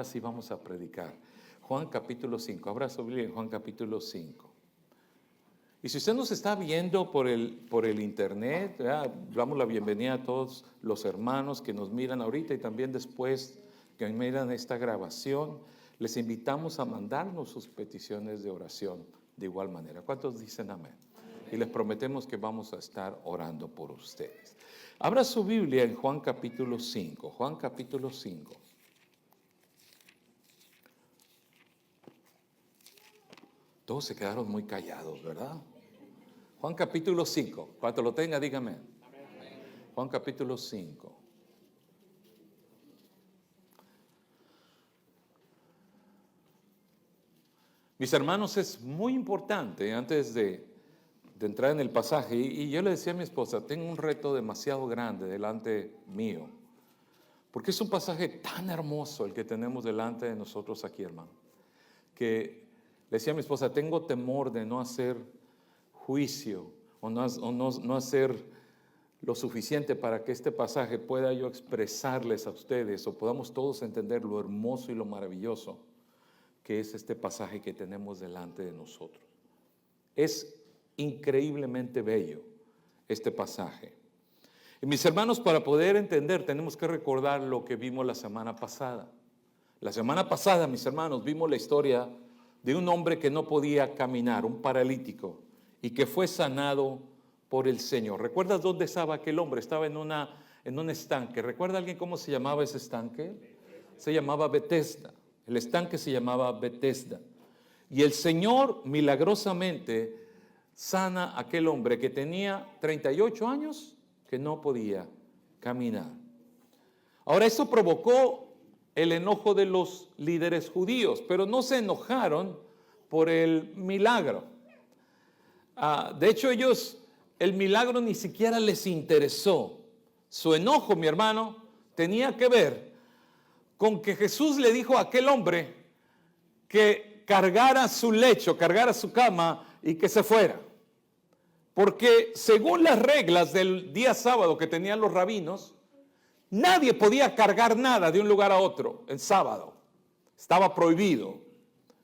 ahora sí vamos a predicar. Juan capítulo 5, abra su Biblia en Juan capítulo 5. Y si usted nos está viendo por el internet, damos la bienvenida a todos los hermanos que nos miran ahorita y también después que miran esta grabación. Les invitamos a mandarnos sus peticiones de oración de igual manera. ¿Cuántos dicen amén? Y les prometemos que vamos a estar orando por ustedes. Abra su Biblia en Juan capítulo 5. Juan capítulo 5. Todos se quedaron muy callados, ¿verdad? Juan capítulo 5. Cuando lo tenga, dígame. Juan capítulo 5. Mis hermanos, es muy importante antes de entrar en el pasaje, y yo le decía a mi esposa, tengo un reto demasiado grande delante mío, porque es un pasaje tan hermoso el que tenemos delante de nosotros aquí, hermano, que le decía a mi esposa, tengo temor de no hacer juicio o no hacer lo suficiente para que este pasaje pueda yo expresarles a ustedes o podamos todos entender lo hermoso y lo maravilloso que es este pasaje que tenemos delante de nosotros. Es increíblemente bello este pasaje. Y mis hermanos, para poder entender tenemos que recordar lo que vimos la semana pasada. La semana pasada, mis hermanos, vimos la historia de un hombre que no podía caminar, un paralítico, y que fue sanado por el Señor. ¿Recuerdas dónde estaba aquel hombre? Estaba en un estanque. ¿Recuerda alguien cómo se llamaba ese estanque? Se llamaba Betesda. El estanque se llamaba Betesda. Y el Señor milagrosamente sana a aquel hombre que tenía 38 años, que no podía caminar. Ahora, eso provocó el enojo de los líderes judíos, pero no se enojaron por el milagro. De hecho, el milagro ni siquiera les interesó. Su enojo, mi hermano, tenía que ver con que Jesús le dijo a aquel hombre que cargara su lecho, cargara su cama y que se fuera. Porque según las reglas del día sábado que tenían los rabinos, nadie podía cargar nada de un lugar a otro en sábado. Estaba prohibido.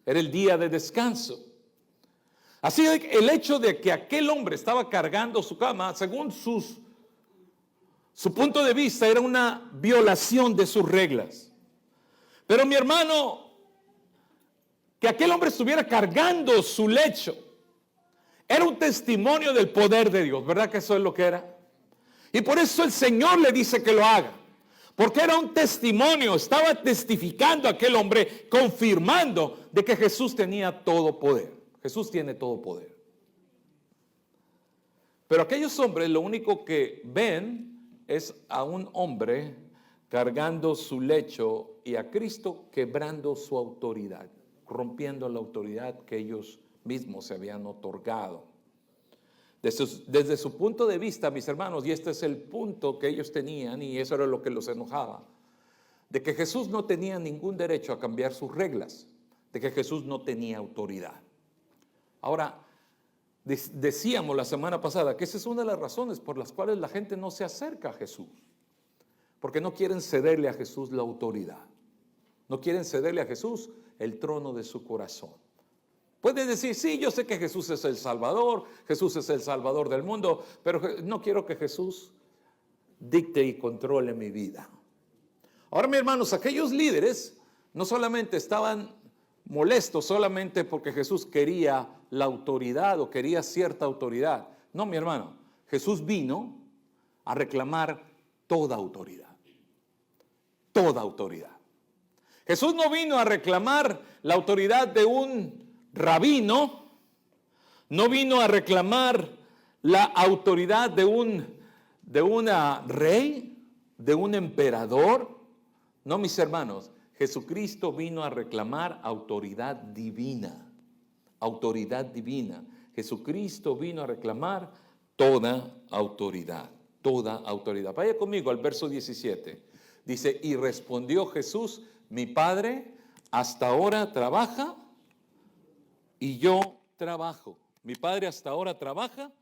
Era el día de descanso. Así que el hecho de que aquel hombre estaba cargando su cama, según su punto de vista, era una violación de sus reglas. Pero mi hermano, que aquel hombre estuviera cargando su lecho, era un testimonio del poder de Dios, ¿verdad que eso es lo que era? Y por eso el Señor le dice que lo haga, porque era un testimonio, estaba testificando a aquel hombre, confirmando de que Jesús tenía todo poder. Jesús tiene todo poder. Pero aquellos hombres lo único que ven es a un hombre cargando su lecho y a Cristo quebrando su autoridad, rompiendo la autoridad que ellos mismos se habían otorgado. Desde su punto de vista, mis hermanos, y este es el punto que ellos tenían, y eso era lo que los enojaba, de que Jesús no tenía ningún derecho a cambiar sus reglas, de que Jesús no tenía autoridad. Ahora, decíamos la semana pasada que esa es una de las razones por las cuales la gente no se acerca a Jesús, porque no quieren cederle a Jesús la autoridad, no quieren cederle a Jesús el trono de su corazón. Puedes decir, sí, yo sé que Jesús es el Salvador del mundo, pero no quiero que Jesús dicte y controle mi vida. Ahora, mis hermanos, aquellos líderes no solamente estaban molestos solamente porque Jesús quería la autoridad o quería cierta autoridad. No, mi hermano, Jesús vino a reclamar toda autoridad. Toda autoridad. Jesús no vino a reclamar la autoridad de un rabino, no vino a reclamar la autoridad de una rey, de un emperador. No, mis hermanos, Jesucristo vino a reclamar autoridad divina. Autoridad divina. Jesucristo vino a reclamar toda autoridad. Toda autoridad. Vaya conmigo al verso 17. Dice, y respondió Jesús, mi Padre hasta ahora trabaja y yo trabajo. Mi Padre hasta ahora trabaja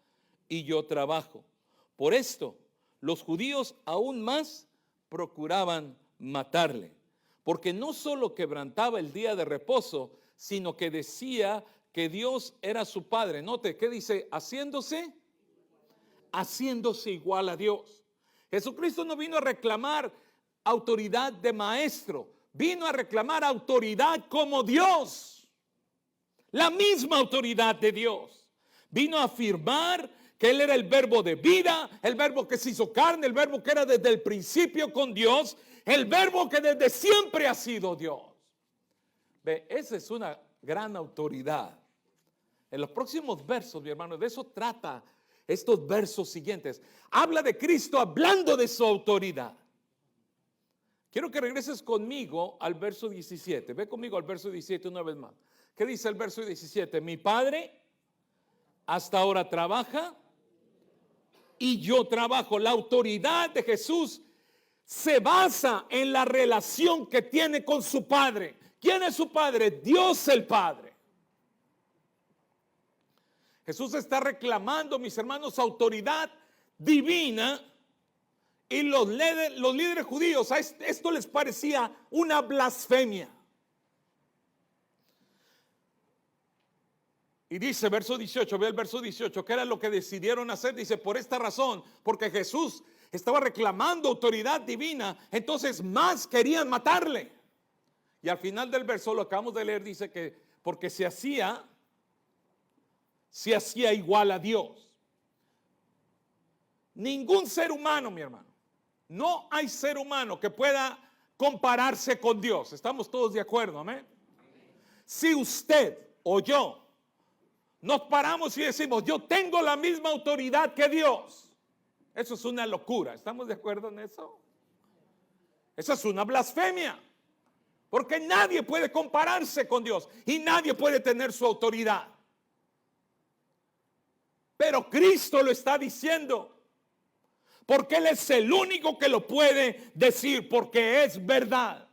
y yo trabajo. Por esto, los judíos aún más procuraban matarle, porque no solo quebrantaba el día de reposo, sino que decía que Dios era su Padre. Note, ¿qué dice? Haciéndose igual a Dios. Jesucristo no vino a reclamar autoridad de maestro, vino a reclamar autoridad como Dios, la misma autoridad de Dios. Vino a afirmar que Él era el verbo de vida, el verbo que se hizo carne, el verbo que era desde el principio con Dios, el verbo que desde siempre ha sido Dios. Ve, esa es una gran autoridad. En los próximos versos, mi hermano, de eso trata estos versos siguientes. Habla de Cristo hablando de su autoridad. Quiero que regreses conmigo al verso 17. Ve conmigo al verso 17 una vez más. ¿Qué dice el verso 17? Mi Padre hasta ahora trabaja y yo trabajo. La autoridad de Jesús se basa en la relación que tiene con su Padre. ¿Quién es su Padre? Dios el Padre. Jesús está reclamando, mis hermanos, autoridad divina, y los líderes judíos, a esto les parecía una blasfemia. Y dice, verso 18, ve el verso 18, ¿qué era lo que decidieron hacer? Dice, por esta razón, porque Jesús estaba reclamando autoridad divina, entonces más querían matarle. Y al final del verso, lo acabamos de leer, dice que porque se hacía igual a Dios. Ningún ser humano, mi hermano, no hay ser humano que pueda compararse con Dios. ¿Estamos todos de acuerdo? Amén. Si usted o yo nos paramos y decimos, yo tengo la misma autoridad que Dios, eso es una locura. ¿Estamos de acuerdo en eso? Eso es una blasfemia, porque nadie puede compararse con Dios y nadie puede tener su autoridad. Pero Cristo lo está diciendo, porque Él es el único que lo puede decir, porque es verdad.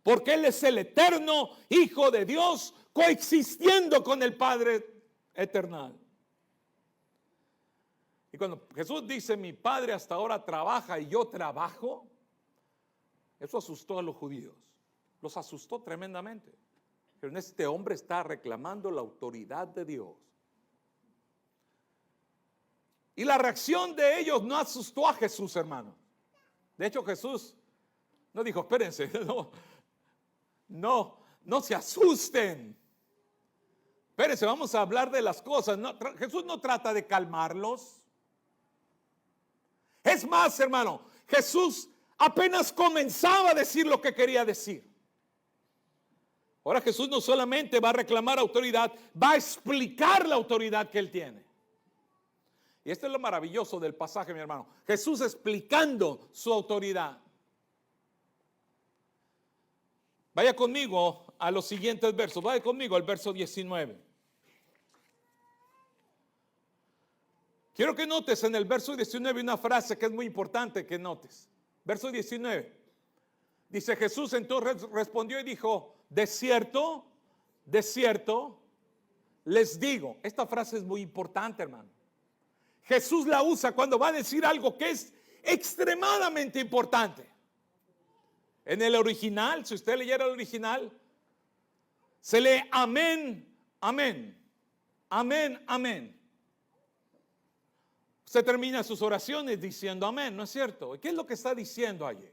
Porque Él es el eterno Hijo de Dios, coexistiendo con el Padre eternal. Y cuando Jesús dice, mi Padre hasta ahora trabaja y yo trabajo, eso asustó a los judíos. Los asustó tremendamente. Pero este hombre está reclamando la autoridad de Dios. Y la reacción de ellos no asustó a Jesús, hermano. De hecho, Jesús no dijo, espérense, no se asusten. Espérense, vamos a hablar de las cosas. No, Jesús no trata de calmarlos. Es más, hermano, Jesús apenas comenzaba a decir lo que quería decir. Ahora Jesús no solamente va a reclamar autoridad, va a explicar la autoridad que Él tiene. Y esto es lo maravilloso del pasaje, mi hermano. Jesús explicando su autoridad. Vaya conmigo a los siguientes versos. Vaya conmigo al verso 19. Quiero que notes en el verso 19 una frase que es muy importante que notes. Verso 19. Dice, Jesús entonces respondió y dijo, de cierto, les digo. Esta frase es muy importante, hermano. Jesús la usa cuando va a decir algo que es extremadamente importante. En el original, si usted leyera el original, se lee amén, amén, amén, amén. Usted termina sus oraciones diciendo amén, ¿no es cierto? ¿Y qué es lo que está diciendo allí?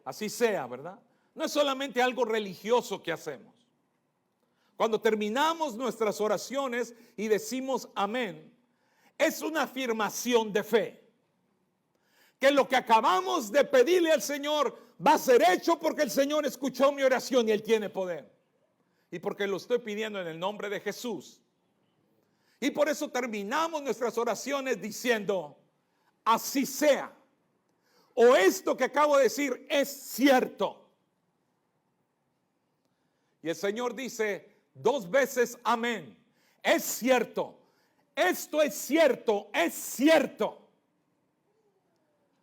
Así sea, ¿verdad? No es solamente algo religioso que hacemos. Cuando terminamos nuestras oraciones y decimos amén, es una afirmación de fe. Que lo que acabamos de pedirle al Señor va a ser hecho porque el Señor escuchó mi oración y Él tiene poder. Y porque lo estoy pidiendo en el nombre de Jesús. Y por eso terminamos nuestras oraciones diciendo, así sea. O esto que acabo de decir es cierto. Y el Señor dice 2 veces amén. Es cierto. Esto es cierto, es cierto.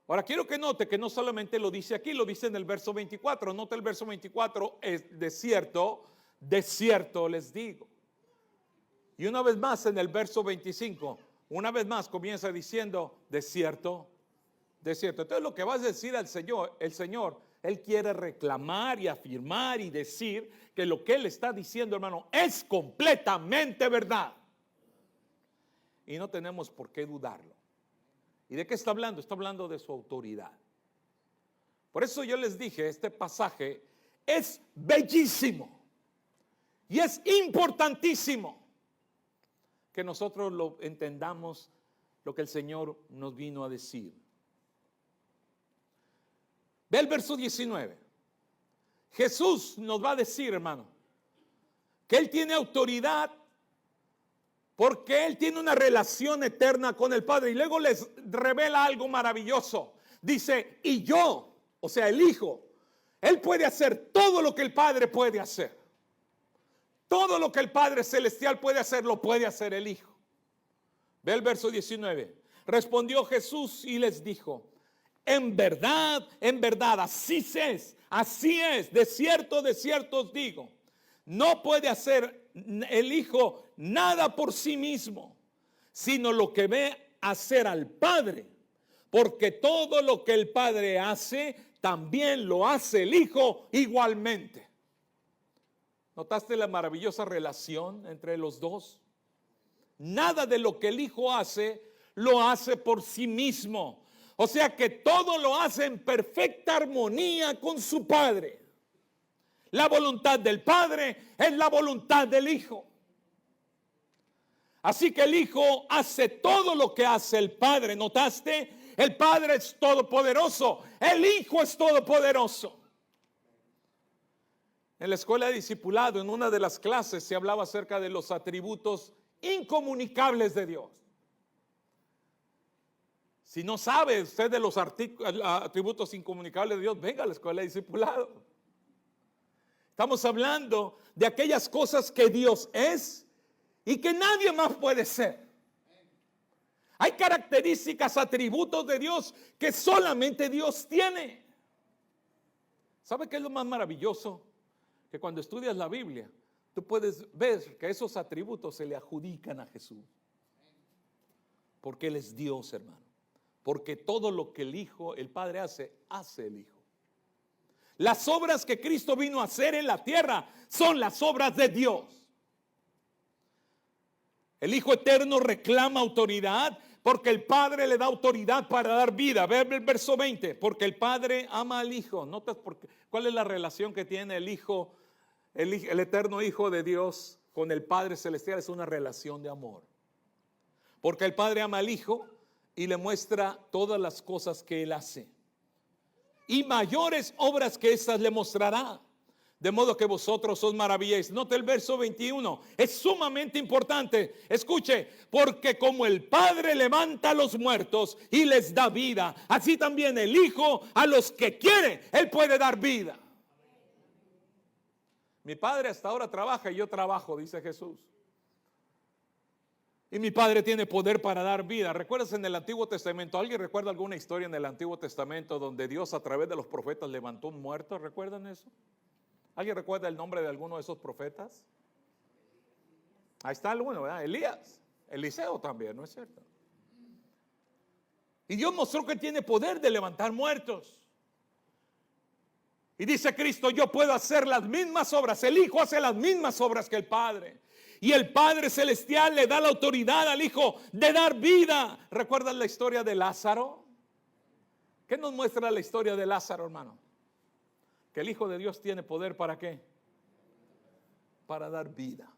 Ahora quiero que note que no solamente lo dice aquí, lo dice en el verso 24. Nota el verso 24, es de cierto les digo. Y una vez más en el verso 25, una vez más comienza diciendo, de cierto. Entonces lo que vas a decir al Señor, el Señor Él quiere reclamar y afirmar y decir que lo que Él está diciendo, hermano, es completamente verdad. Y no tenemos por qué dudarlo. ¿Y de qué está hablando? Está hablando de su autoridad. Por eso yo les dije, este pasaje es bellísimo y es importantísimo que nosotros lo entendamos, lo que el Señor nos vino a decir. Ve el verso 19. Jesús nos va a decir, hermano, que Él tiene autoridad porque Él tiene una relación eterna con el Padre. Y luego les revela algo maravilloso. Dice, y yo, o sea, el Hijo, Él puede hacer todo lo que el Padre puede hacer. Todo lo que el Padre Celestial puede hacer, lo puede hacer el Hijo. Ve el verso 19. Respondió Jesús y les dijo, en verdad, así es, de cierto os digo, no puede hacer el Hijo nada por sí mismo, sino lo que ve hacer al Padre, porque todo lo que el Padre hace, también lo hace el Hijo igualmente. ¿Notaste la maravillosa relación entre los dos? Nada de lo que el Hijo hace, lo hace por sí mismo. O sea que todo lo hace en perfecta armonía con su Padre. La voluntad del Padre es la voluntad del Hijo. Así que el Hijo hace todo lo que hace el Padre. ¿Notaste? El Padre es todopoderoso. El Hijo es todopoderoso. En la escuela de discipulado, en una de las clases, se hablaba acerca de los atributos incomunicables de Dios. Si no sabe usted de los atributos incomunicables de Dios, venga a la escuela de discipulado. Estamos hablando de aquellas cosas que Dios es y que nadie más puede ser. Hay características, atributos de Dios que solamente Dios tiene. ¿Sabe qué es lo más maravilloso? Que cuando estudias la Biblia, tú puedes ver que esos atributos se le adjudican a Jesús. Porque Él es Dios, hermano. Porque todo lo que el Padre hace el Hijo. Las obras que Cristo vino a hacer en la tierra son las obras de Dios. El Hijo eterno reclama autoridad porque el Padre le da autoridad para dar vida. Ve el verso 20. Porque el Padre ama al Hijo. ¿Notas cuál es la relación que tiene el Hijo, el eterno Hijo de Dios con el Padre Celestial? Es una relación de amor. Porque el Padre ama al Hijo y le muestra todas las cosas que Él hace. Y mayores obras que estas le mostrará. De modo que vosotros os maravilléis. Note el verso 21. Es sumamente importante. Escuche. Porque como el Padre levanta a los muertos y les da vida, así también el Hijo a los que quiere, Él puede dar vida. Mi Padre hasta ahora trabaja y yo trabajo, dice Jesús. Y mi Padre tiene poder para dar vida. ¿Recuerdas en el Antiguo Testamento? ¿Alguien recuerda alguna historia en el Antiguo Testamento donde Dios a través de los profetas levantó un muerto? ¿Recuerdan eso? ¿Alguien recuerda el nombre de alguno de esos profetas? Ahí está alguno, ¿verdad? Elías, Eliseo también, ¿no es cierto? Y Dios mostró que tiene poder de levantar muertos. Y dice Cristo, yo puedo hacer las mismas obras. El Hijo hace las mismas obras que el Padre. Y el Padre Celestial le da la autoridad al Hijo de dar vida. ¿Recuerdan la historia de Lázaro? ¿Qué nos muestra la historia de Lázaro, hermano? Que el Hijo de Dios tiene poder ¿para qué? Para dar vida.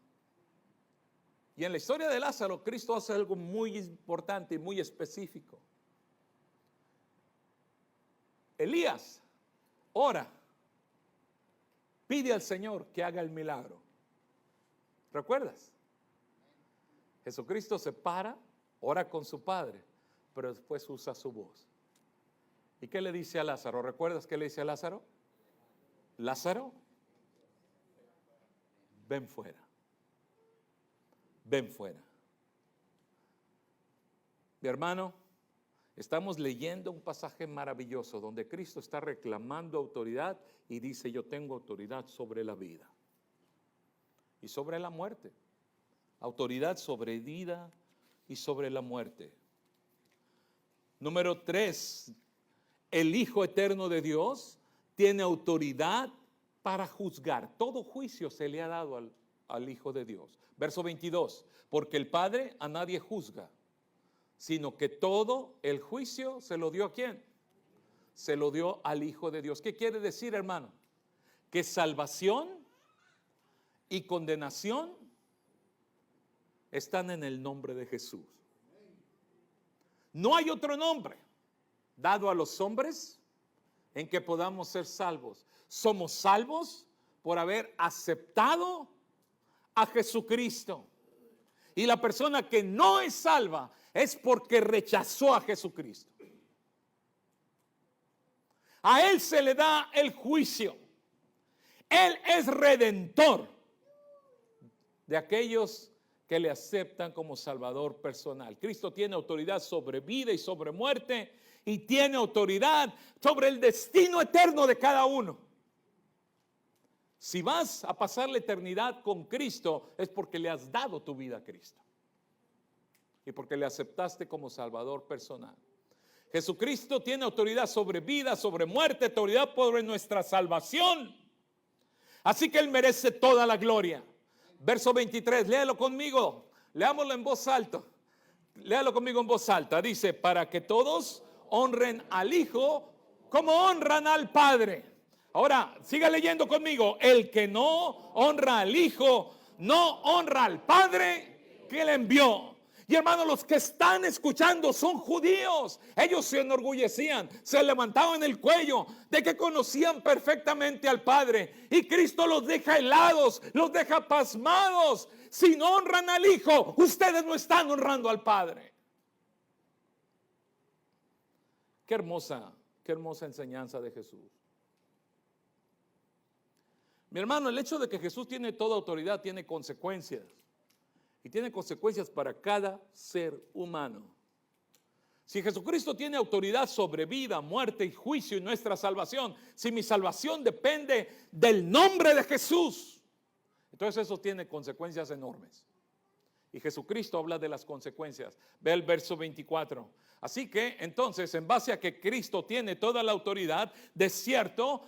Y en la historia de Lázaro, Cristo hace algo muy importante y muy específico. Elías ora, pide al Señor que haga el milagro. ¿Recuerdas? Jesucristo se para, ora con su Padre, pero después usa su voz. ¿Y qué le dice a Lázaro? ¿Recuerdas qué le dice a Lázaro? Lázaro, ven fuera. Ven fuera. Mi hermano, estamos leyendo un pasaje maravilloso donde Cristo está reclamando autoridad y dice, yo tengo autoridad sobre la vida y sobre la muerte. Autoridad sobre vida y sobre la muerte. Número 3, el Hijo eterno de Dios tiene autoridad para juzgar. Todo juicio se le ha dado al Hijo de Dios. Verso 22, porque el Padre a nadie juzga, sino que todo el juicio se lo dio ¿a quién? Se lo dio al Hijo de Dios. ¿Qué quiere decir, hermano? Que salvación y condenación están en el nombre de Jesús. No hay otro nombre dado a los hombres en que podamos ser salvos. Somos salvos por haber aceptado a Jesucristo. Y la persona que no es salva es porque rechazó a Jesucristo. A Él se le da el juicio. Él es redentor de aquellos que le aceptan como Salvador personal. Cristo tiene autoridad sobre vida y sobre muerte, y tiene autoridad sobre el destino eterno de cada uno. Si vas a pasar la eternidad con Cristo, es porque le has dado tu vida a Cristo y porque le aceptaste como Salvador personal. Jesucristo tiene autoridad sobre vida, sobre muerte, autoridad sobre nuestra salvación. Así que Él merece toda la gloria. Verso 23, léalo conmigo, leámoslo en voz alta. Léalo conmigo en voz alta. Dice, para que todos honren al Hijo como honran al Padre. Ahora, siga leyendo conmigo. El que no honra al Hijo, no honra al Padre que le envió. Y hermanos, los que están escuchando son judíos. Ellos se enorgullecían, se levantaban el cuello de que conocían perfectamente al Padre. Y Cristo los deja helados, los deja pasmados. Si no honran al Hijo, ustedes no están honrando al Padre. Qué hermosa enseñanza de Jesús. Mi hermano, el hecho de que Jesús tiene toda autoridad tiene consecuencias. Y tiene consecuencias para cada ser humano. Si Jesucristo tiene autoridad sobre vida, muerte y juicio y nuestra salvación, si mi salvación depende del nombre de Jesús, entonces eso tiene consecuencias enormes. Y Jesucristo habla de las consecuencias. Ve el verso 24. Así que entonces, en base a que Cristo tiene toda la autoridad, de cierto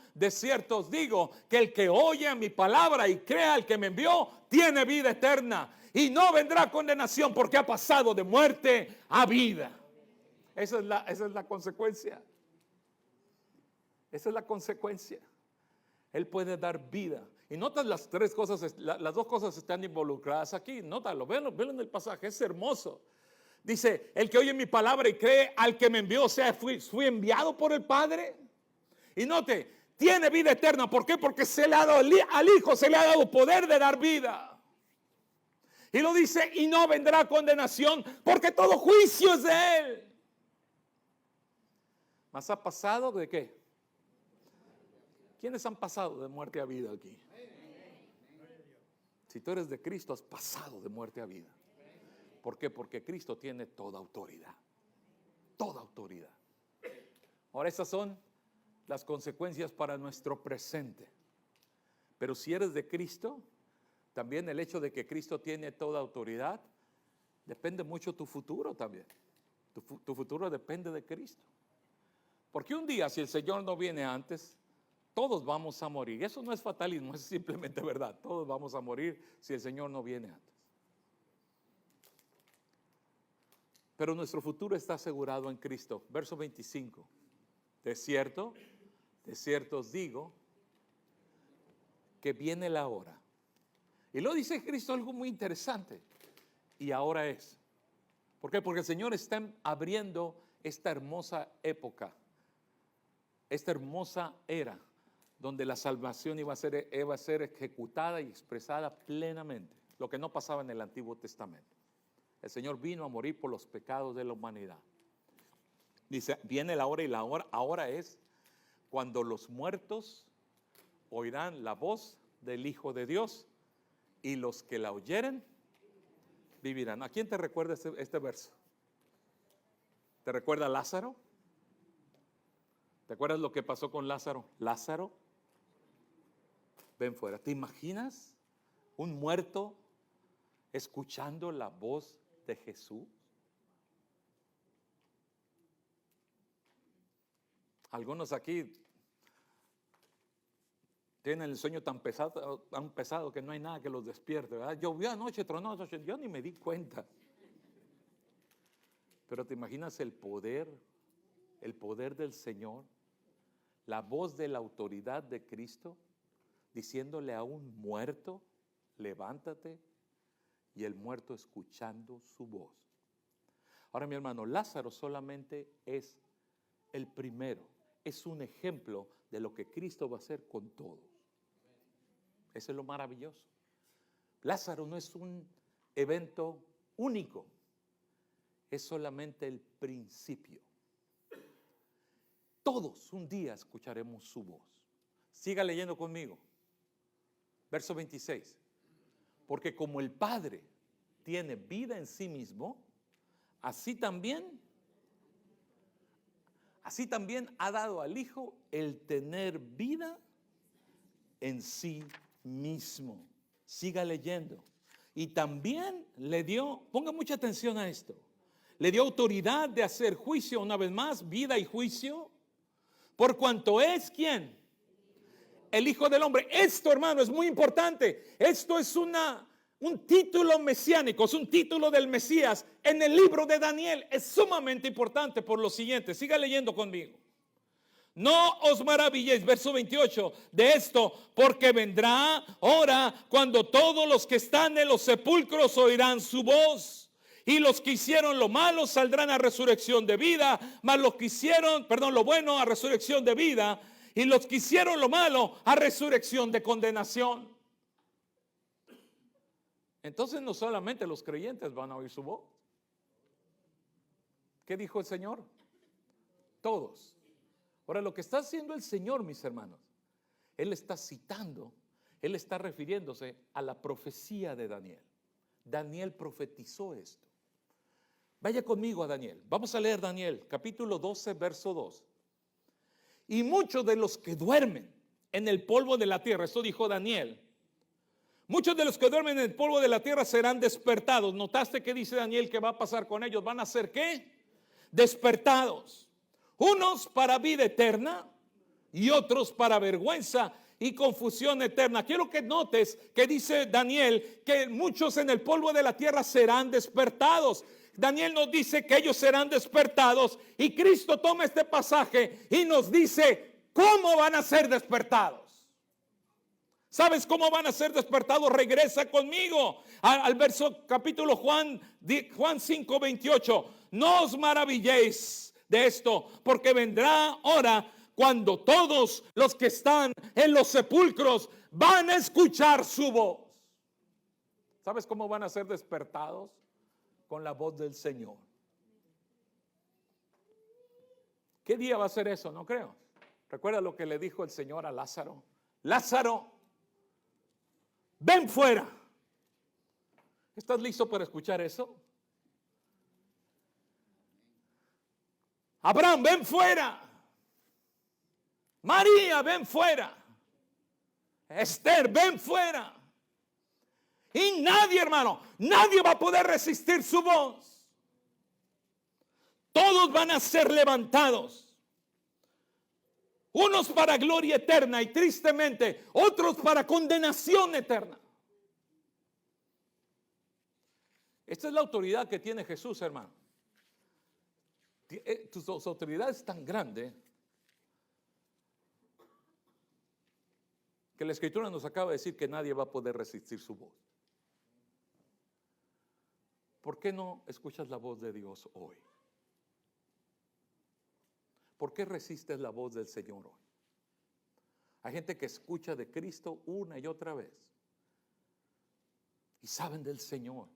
os digo que el que oye a mi palabra y crea al que me envió, tiene vida eterna y no vendrá condenación, porque ha pasado de muerte a vida. Esa es la consecuencia. Esa es la consecuencia. Él puede dar vida. Y notas las tres cosas, las dos cosas están involucradas aquí. Nótalo, véanlo en el pasaje, es hermoso. Dice, el que oye mi palabra y cree al que me envió, o sea, fui enviado por el Padre. Y note, tiene vida eterna. ¿Por qué? Porque se le ha dado al Hijo, se le ha dado poder de dar vida. Y lo dice, y no vendrá condenación, porque todo juicio es de Él. ¿Mas ha pasado de qué? ¿Quiénes han pasado de muerte a vida aquí? Si tú eres de Cristo, has pasado de muerte a vida. ¿Por qué? Porque Cristo tiene toda autoridad. Toda autoridad. Ahora, esas son las consecuencias para nuestro presente. Pero si eres de Cristo, también el hecho de que Cristo tiene toda autoridad, depende mucho tu futuro también. Tu futuro depende de Cristo. Porque un día, si el Señor no viene antes, todos vamos a morir. Eso no es fatalismo, es simplemente verdad. Todos vamos a morir si el Señor no viene antes. Pero nuestro futuro está asegurado en Cristo. Verso 25. De cierto os digo que viene la hora. Y lo dice Cristo algo muy interesante. Y ahora es. ¿Por qué? Porque el Señor está abriendo esta hermosa época, esta hermosa era, donde la salvación iba a ser ejecutada y expresada plenamente, lo que no pasaba en el Antiguo Testamento. El Señor vino a morir por los pecados de la humanidad. Dice, viene la hora, y la hora ahora es cuando los muertos oirán la voz del Hijo de Dios, y los que la oyeren vivirán. ¿A quién te recuerda este verso? ¿Te recuerda a Lázaro? ¿Te acuerdas lo que pasó con Lázaro? Lázaro, ven fuera. ¿Te imaginas un muerto escuchando la voz de Jesús? Algunos aquí Tienen el sueño tan pesado que no hay nada que los despierte, ¿verdad? Llovió anoche, tronó anoche, yo ni me di cuenta. Pero te imaginas el poder del Señor, la voz de la autoridad de Cristo, diciéndole a un muerto, levántate, y el muerto escuchando su voz. Ahora, mi hermano, Lázaro solamente es el primero, es un ejemplo de lo que Cristo va a hacer con todos. Eso es lo maravilloso. Lázaro no es un evento único, es solamente el principio. Todos un día escucharemos su voz. Siga leyendo conmigo. Verso 26. Porque como el Padre tiene vida en sí mismo, así también ha dado al Hijo el tener vida en sí mismo. Siga leyendo. Y también le dio, ponga mucha atención a esto, le dio autoridad de hacer juicio, una vez más, vida y juicio, por cuanto es, ¿quién? El Hijo del Hombre. Esto, hermano, es muy importante. Esto es un título mesiánico, es un título del Mesías en el libro de Daniel. Es sumamente importante por lo siguiente. Siga leyendo conmigo. No os maravilléis, verso 28, de esto, porque vendrá hora cuando todos los que están en los sepulcros oirán su voz. Y los que hicieron lo malo saldrán a resurrección de vida, mas los que hicieron, lo bueno a resurrección de vida, y los que hicieron lo malo a resurrección de condenación. Entonces no solamente los creyentes van a oír su voz. ¿Qué dijo el Señor? Todos. Ahora, lo que está haciendo el Señor, mis hermanos, Él está citando, Él está refiriéndose a la profecía de Daniel. Daniel profetizó esto. Vaya conmigo a Daniel. Vamos a leer Daniel, capítulo 12, verso 2. Y muchos de los que duermen en el polvo de la tierra, esto dijo Daniel, muchos de los que duermen en el polvo de la tierra serán despertados. ¿Notaste qué dice Daniel que va a pasar con ellos? ¿Van a ser qué? Despertados. Unos para vida eterna y otros para vergüenza y confusión eterna. Quiero que notes que dice Daniel que muchos en el polvo de la tierra serán despertados. Daniel nos dice que ellos serán despertados y Cristo toma este pasaje y nos dice cómo van a ser despertados. ¿Sabes cómo van a ser despertados? Regresa conmigo al verso capítulo Juan 5, 28. No os maravilléis de esto, porque vendrá hora cuando todos los que están en los sepulcros van a escuchar su voz. ¿Sabes cómo van a ser despertados? Con la voz del Señor. ¿Qué día va a ser eso? No creo. ¿Recuerda lo que le dijo el Señor a Lázaro? Lázaro, ven fuera. ¿Estás listo para escuchar eso? Abraham, ven fuera. María, ven fuera. Esther, ven fuera. Y nadie, hermano, nadie va a poder resistir su voz. Todos van a ser levantados. Unos para gloria eterna y tristemente, otros para condenación eterna. Esta es la autoridad que tiene Jesús, hermano. Su autoridad es tan grande que la Escritura nos acaba de decir que nadie va a poder resistir su voz. ¿Por qué no escuchas la voz de Dios hoy? ¿Por qué resistes la voz del Señor hoy? Hay gente que escucha de Cristo una y otra vez y saben del Señor,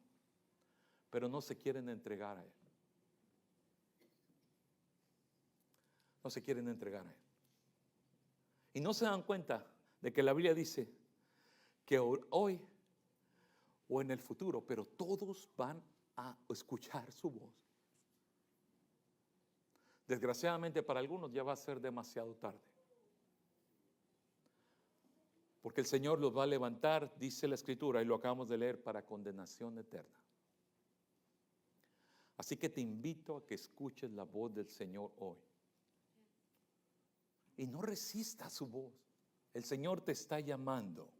pero no se quieren entregar a Él. No se quieren entregar a Él. Y no se dan cuenta de que la Biblia dice que hoy o en el futuro, pero todos van a escuchar su voz. Desgraciadamente para algunos ya va a ser demasiado tarde. Porque el Señor los va a levantar, dice la Escritura, y lo acabamos de leer, para condenación eterna. Así que te invito a que escuches la voz del Señor hoy. Y no resistas su voz. El Señor te está llamando.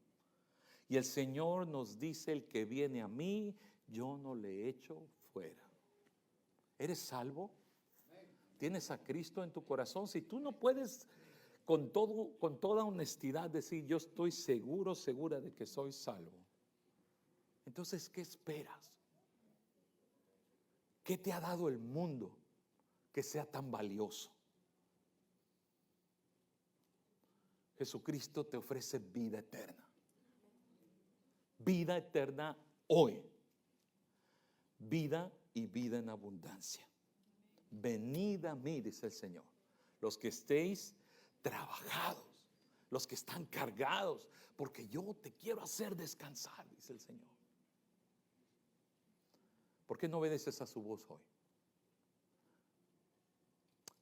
Y el Señor nos dice: el que viene a mí, yo no le echo fuera. ¿Eres salvo? ¿Tienes a Cristo en tu corazón? Si tú no puedes con toda honestidad decir: yo estoy seguro, segura de que soy salvo, entonces, ¿qué esperas? ¿Qué te ha dado el mundo que sea tan valioso? Jesucristo te ofrece vida eterna. Vida eterna hoy. Vida y vida en abundancia. Venid a mí, dice el Señor, los que estéis trabajados, los que están cargados, porque yo te quiero hacer descansar, dice el Señor. ¿Por qué no obedeces a su voz hoy?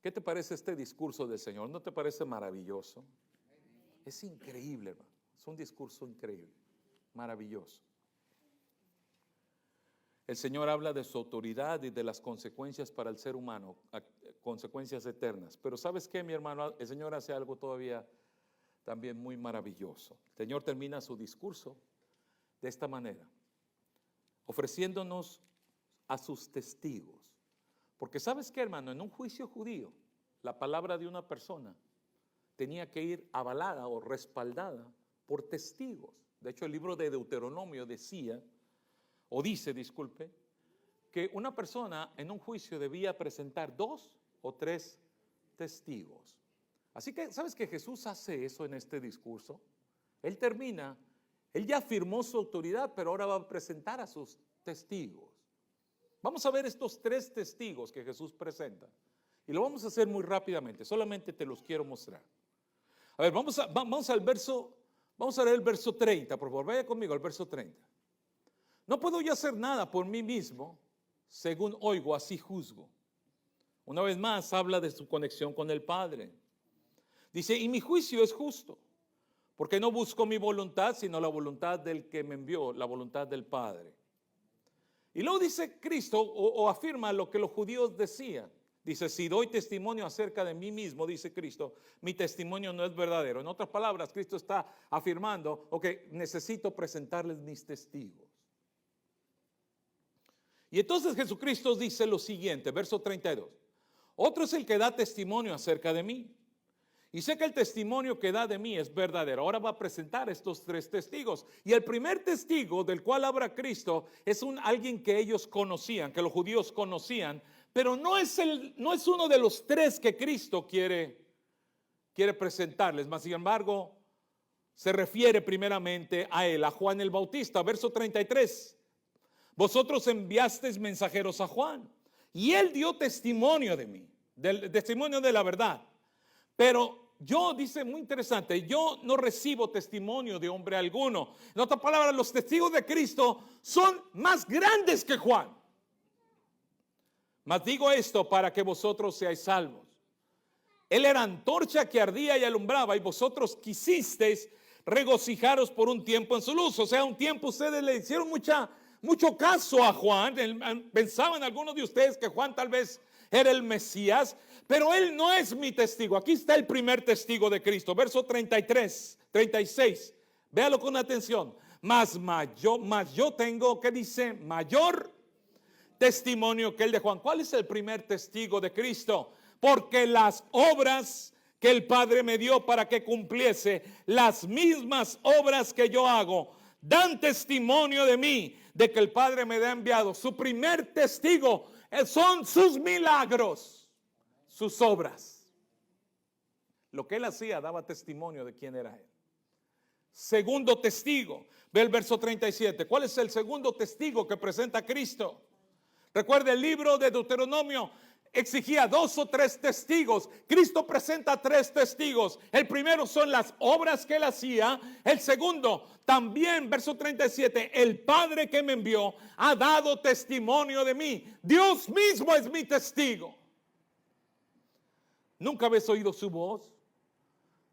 ¿Qué te parece este discurso del Señor? ¿No te parece maravilloso? Es increíble, hermano. Es un discurso increíble, maravilloso. El Señor habla de su autoridad y de las consecuencias para el ser humano, consecuencias eternas. Pero ¿sabes qué, mi hermano? El Señor hace algo todavía también muy maravilloso. El Señor termina su discurso de esta manera, ofreciéndonos a sus testigos. Porque ¿sabes qué, hermano? En un juicio judío, la palabra de una persona tenía que ir avalada o respaldada por testigos. De hecho, el libro de Deuteronomio decía, o dice, disculpe, que una persona en un juicio debía presentar 2 o 3 testigos. Así que, ¿sabes que Jesús hace eso en este discurso? Él termina, él ya afirmó su autoridad, pero ahora va a presentar a sus testigos. Vamos a ver estos 3 testigos que Jesús presenta. Y lo vamos a hacer muy rápidamente, solamente te los quiero mostrar. A ver, vamos a leer el verso 30, por favor, vaya conmigo al verso 30. No puedo yo hacer nada por mí mismo, según oigo, así juzgo. Una vez más habla de su conexión con el Padre. Dice, y mi juicio es justo, porque no busco mi voluntad, sino la voluntad del que me envió, la voluntad del Padre. Y luego dice Cristo, o afirma lo que los judíos decían. Dice, si doy testimonio acerca de mí mismo, dice Cristo, mi testimonio no es verdadero. En otras palabras, Cristo está afirmando, ok, necesito presentarles mis testigos. Y entonces Jesucristo dice lo siguiente, verso 32. Otro es el que da testimonio acerca de mí. Y sé que el testimonio que da de mí es verdadero. Ahora va a presentar estos 3 testigos. Y el primer testigo del cual habla Cristo es alguien que ellos conocían, que los judíos conocían, pero no es uno de los 3 que Cristo quiere presentarles. Mas, sin embargo, se refiere primeramente a él, a Juan el Bautista. Verso 33. Vosotros enviasteis mensajeros a Juan y él dio testimonio de mí, del testimonio de la verdad. Pero yo, dice muy interesante, yo no recibo testimonio de hombre alguno. En otras palabras, los testigos de Cristo son más grandes que Juan. Mas digo esto para que vosotros seáis salvos. Él era antorcha que ardía y alumbraba, y vosotros quisisteis regocijaros por un tiempo en su luz. O sea, un tiempo ustedes le hicieron mucho caso a Juan. Pensaban algunos de ustedes que Juan tal vez era el Mesías, pero él no es mi testigo. Aquí está el primer testigo de Cristo, verso 33, 36. Véalo con atención. Mas yo tengo, ¿qué dice? Mayor testimonio que el de Juan. ¿Cuál es el primer testigo de Cristo? Porque las obras que el Padre me dio para que cumpliese, las mismas obras que yo hago, dan testimonio de mí, de que el Padre me ha enviado. Su primer testigo son sus milagros, sus obras. Lo que él hacía daba testimonio de quién era él. Segundo testigo, ve el verso 37. ¿Cuál es el segundo testigo que presenta Cristo? Recuerda, el libro de Deuteronomio exigía 2 o 3 testigos. Cristo presenta 3 testigos. El primero son las obras que él hacía. El segundo, también, verso 37, el Padre que me envió ha dado testimonio de mí. Dios mismo es mi testigo. Nunca habéis oído su voz,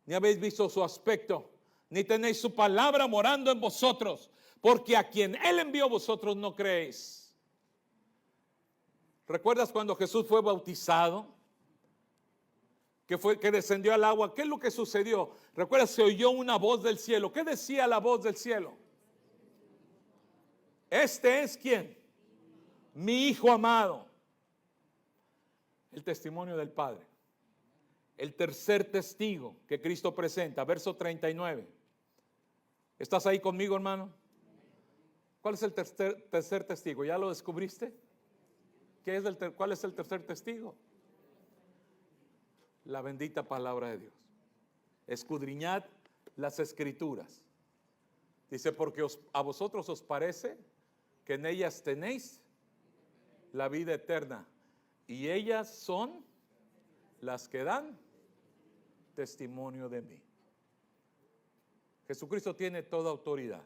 ni habéis visto su aspecto, ni tenéis su palabra morando en vosotros, porque a quien él envió vosotros no creéis. ¿Recuerdas cuando Jesús fue bautizado? que descendió al agua. ¿Qué es lo que sucedió? Recuerda, se oyó una voz del cielo. ¿Qué decía la voz del cielo? Este es ¿quién? Mi Hijo amado. El testimonio del Padre. El tercer testigo que Cristo presenta, verso 39. ¿Estás ahí conmigo, hermano? ¿Cuál es el tercer testigo? ¿Ya lo descubriste? ¿Cuál es el tercer testigo? La bendita palabra de Dios. Escudriñad las Escrituras. Dice, porque a vosotros os parece que en ellas tenéis la vida eterna, y ellas son las que dan testimonio de mí. Jesucristo tiene toda autoridad.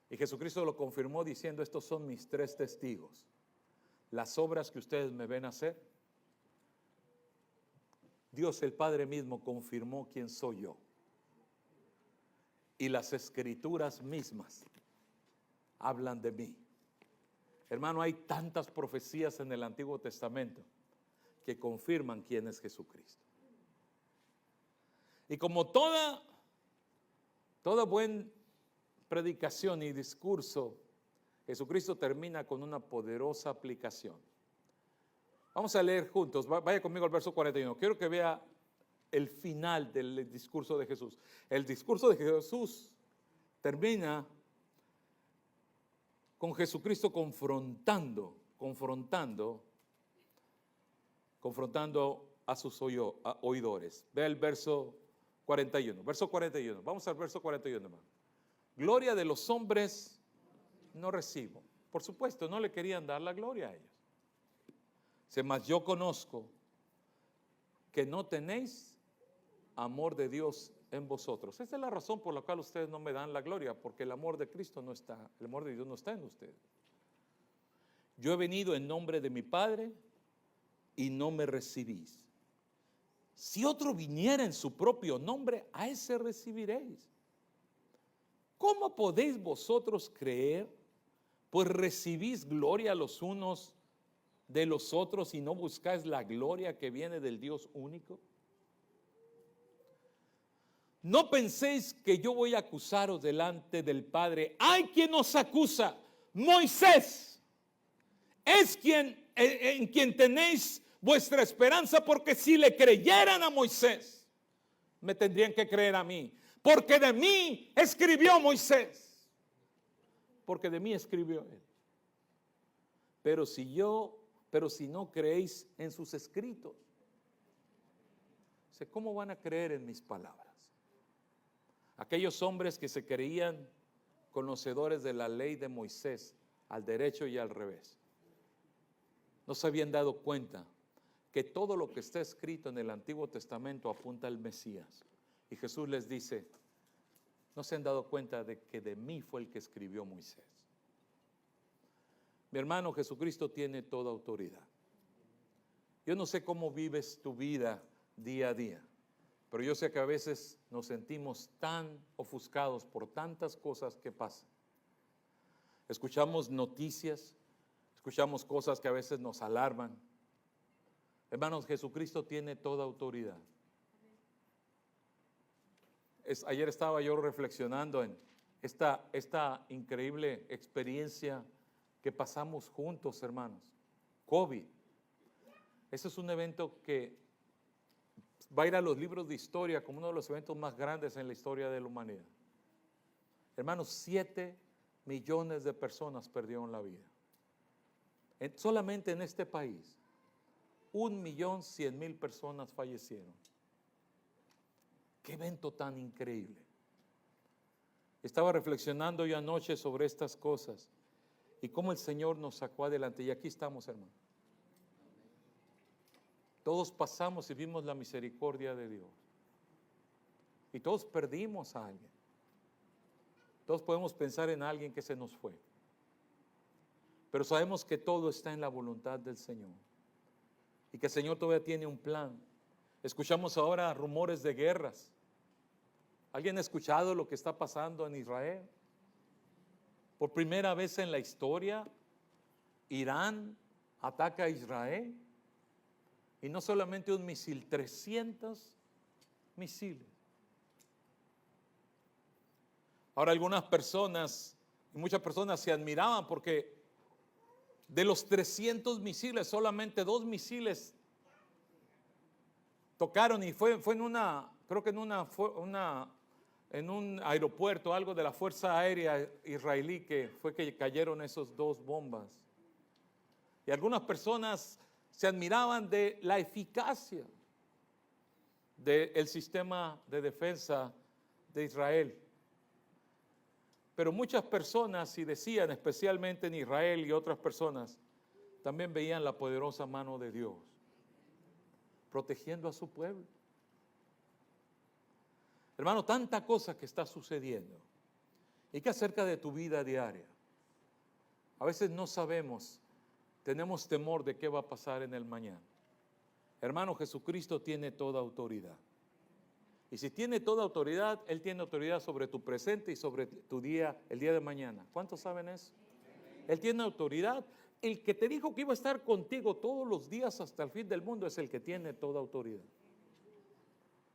Y Jesucristo lo confirmó diciendo, estos son mis tres testigos. Las obras que ustedes me ven hacer, Dios el Padre mismo confirmó quién soy yo. Y las Escrituras mismas hablan de mí. Hermano, hay tantas profecías en el Antiguo Testamento que confirman quién es Jesucristo. Y como toda buena predicación y discurso, Jesucristo termina con una poderosa aplicación. Vamos a leer juntos, vaya conmigo al verso 41. Quiero que vea el final del discurso de Jesús. El discurso de Jesús termina con Jesucristo confrontando a sus oidores. Ve el verso 41. Verso 41. Vamos al verso 41, hermano. Gloria de los hombres no recibo. Por supuesto, no le querían dar la gloria a ellos. Dice, mas yo conozco que no tenéis amor de Dios en vosotros. Esa es la razón por la cual ustedes no me dan la gloria, porque el amor de Cristo no está, el amor de Dios no está en ustedes. Yo he venido en nombre de mi Padre y no me recibís. Si otro viniera en su propio nombre, a ese recibiréis. ¿Cómo podéis vosotros creer? Pues recibís gloria los unos de los otros y no buscáis la gloria que viene del Dios único. No penséis que yo voy a acusaros delante del Padre. Hay quien os acusa, Moisés. Es en quien tenéis vuestra esperanza, porque si le creyeran a Moisés, me tendrían que creer a mí. Porque de mí escribió Moisés. Porque de mí escribió él. Pero si no creéis en sus escritos, ¿cómo van a creer en mis palabras? Aquellos hombres que se creían conocedores de la ley de Moisés, al derecho y al revés, no se habían dado cuenta que todo lo que está escrito en el Antiguo Testamento apunta al Mesías. Y Jesús les dice, no se han dado cuenta de que de mí fue el que escribió Moisés. Mi hermano, Jesucristo tiene toda autoridad. Yo no sé cómo vives tu vida día a día, pero yo sé que a veces nos sentimos tan ofuscados por tantas cosas que pasan. Escuchamos noticias, escuchamos cosas que a veces nos alarman. Hermanos, Jesucristo tiene toda autoridad. Ayer estaba yo reflexionando en esta increíble experiencia que pasamos juntos, hermanos. COVID. Ese es un evento que va a ir a los libros de historia como uno de los eventos más grandes en la historia de la humanidad. Hermanos, 7 millones de personas perdieron la vida. Solamente en este país, 1.100.000 personas fallecieron. Qué evento tan increíble. Estaba reflexionando yo anoche sobre estas cosas y cómo el Señor nos sacó adelante. Y aquí estamos, hermano. Todos pasamos y vimos la misericordia de Dios. Y todos perdimos a alguien. Todos podemos pensar en alguien que se nos fue. Pero sabemos que todo está en la voluntad del Señor. Y que el Señor todavía tiene un plan. Escuchamos ahora rumores de guerras. ¿Alguien ha escuchado lo que está pasando en Israel? Por primera vez en la historia, Irán ataca a Israel. Y no solamente un misil, 300 misiles. Ahora algunas personas, y muchas personas se admiraban porque de los 300 misiles, solamente 2 misiles tocaron, y fue en una, creo que en un aeropuerto, algo de la Fuerza Aérea Israelí, que fue que cayeron esos 2 bombas. Y algunas personas se admiraban de la eficacia del sistema de defensa de Israel. Pero muchas personas, y decían, especialmente en Israel y otras personas, también veían la poderosa mano de Dios protegiendo a su pueblo. Hermano, tanta cosa que está sucediendo. ¿Y qué acerca de tu vida diaria? A veces no sabemos, tenemos temor de qué va a pasar en el mañana. Hermano, Jesucristo tiene toda autoridad. Y si tiene toda autoridad, Él tiene autoridad sobre tu presente y sobre tu día, el día de mañana. ¿Cuántos saben eso? Él tiene autoridad. El que te dijo que iba a estar contigo todos los días hasta el fin del mundo es el que tiene toda autoridad.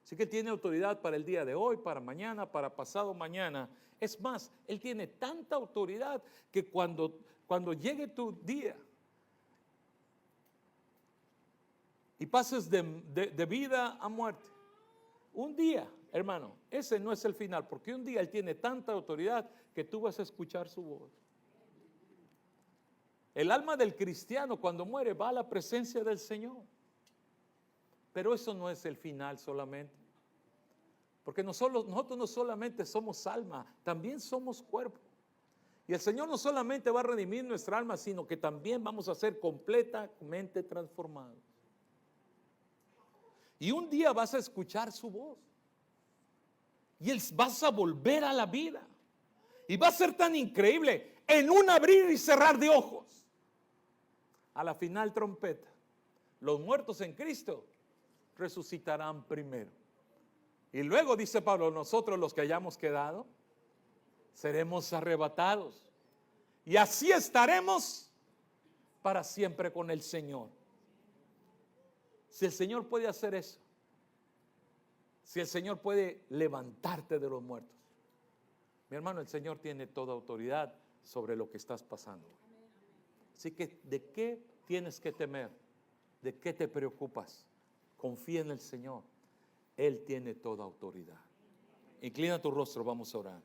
Así que Él tiene autoridad para el día de hoy, para mañana, para pasado mañana. Es más, Él tiene tanta autoridad que cuando llegue tu día y pases de vida a muerte, un día, hermano, ese no es el final, porque un día Él tiene tanta autoridad que tú vas a escuchar su voz. El alma del cristiano cuando muere va a la presencia del Señor. Pero eso no es el final solamente. Porque nosotros no solamente somos alma, también somos cuerpo. Y el Señor no solamente va a redimir nuestra alma, sino que también vamos a ser completamente transformados. Y un día vas a escuchar su voz. Y vas a volver a la vida. Y va a ser tan increíble, en un abrir y cerrar de ojos. A la final trompeta, los muertos en Cristo resucitarán primero. Y luego dice Pablo, nosotros los que hayamos quedado, seremos arrebatados. Y así estaremos para siempre con el Señor. Si el Señor puede hacer eso, si el Señor puede levantarte de los muertos, mi hermano, el Señor tiene toda autoridad sobre lo que estás pasando. Así que, ¿de qué tienes que temer? ¿De qué te preocupas? Confía en el Señor. Él tiene toda autoridad. Inclina tu rostro, vamos a orar.